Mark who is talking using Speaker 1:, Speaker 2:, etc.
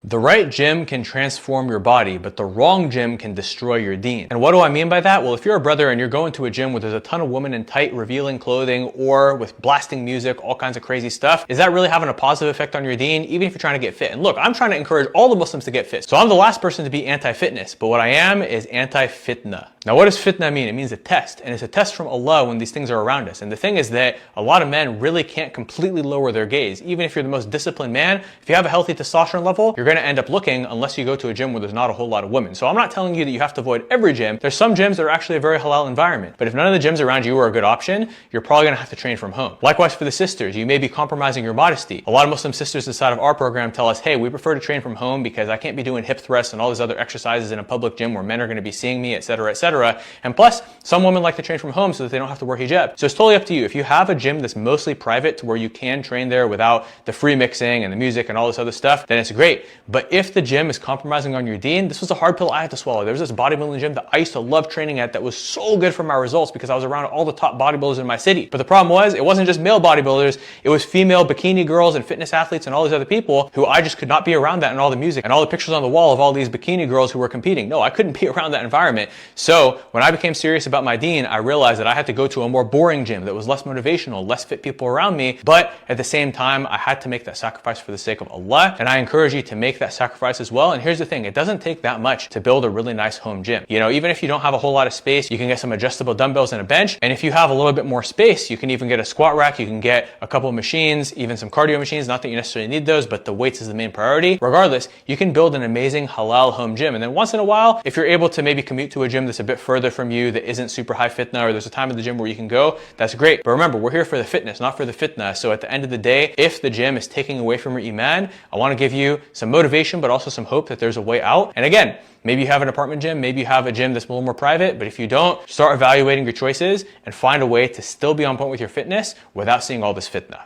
Speaker 1: The right gym can transform your body, but the wrong gym can destroy your deen. And what do I mean by that? Well, if you're a brother and you're going to a gym where there's a ton of women in tight, revealing clothing or with blasting music, all kinds of crazy stuff, is that really having a positive effect on your deen, even if you're trying to get fit? And look, I'm trying to encourage all the Muslims to get fit. So I'm the last person to be anti-fitness, but what I am is anti-fitnah. Now, what does fitnah mean? It means a test, and it's a test from Allah when these things are around us. And the thing is that a lot of men really can't completely lower their gaze. Even if you're the most disciplined man, if you have a healthy testosterone level, you're going to end up looking unless you go to a gym where there's not a whole lot of women. So I'm not telling you that you have to avoid every gym. There's some gyms that are actually a very halal environment. But if none of the gyms around you are a good option, you're probably going to have to train from home. Likewise for the sisters, you may be compromising your modesty. A lot of Muslim sisters inside of our program tell us, hey, we prefer to train from home because I can't be doing hip thrusts and all these other exercises in a public gym where men are going to be seeing me, etc., etc. And plus, some women like to train from home so that they don't have to wear hijab. So it's totally up to you. If you have a gym that's mostly private to where you can train there without the free mixing and the music and all this other stuff, then it's great. But if the gym is compromising on your deen, this was a hard pill I had to swallow. There was this bodybuilding gym that I used to love training at that was so good for my results because I was around all the top bodybuilders in my city. But the problem was, it wasn't just male bodybuilders, it was female bikini girls and fitness athletes and all these other people who I just could not be around that and all the music and all the pictures on the wall of all these bikini girls who were competing. No, I couldn't be around that environment. So when I became serious about my deen, I realized that I had to go to a more boring gym that was less motivational, less fit people around me, but at the same time, I had to make that sacrifice for the sake of Allah, and I encourage you to make that sacrifice as well. And here's the thing, it doesn't take that much to build a really nice home gym. You know, even if you don't have a whole lot of space, you can get some adjustable dumbbells and a bench, and if you have a little bit more space, you can even get a squat rack, you can get a couple of machines, even some cardio machines, not that you necessarily need those, but the weights is the main priority. Regardless, you can build an amazing halal home gym, and then once in a while, if you're able to maybe commute to a gym that's a bit further from you, that isn't super high fitnah, or there's a time in the gym where you can go, that's great. But remember, we're here for the fitness, not for the fitnah. So at the end of the day, if the gym is taking away from your iman, I want to give you some motivation, but also some hope that there's a way out. And again, maybe you have an apartment gym, maybe you have a gym that's a little more private, but if you don't, start evaluating your choices and find a way to still be on point with your fitness without seeing all this fitnah.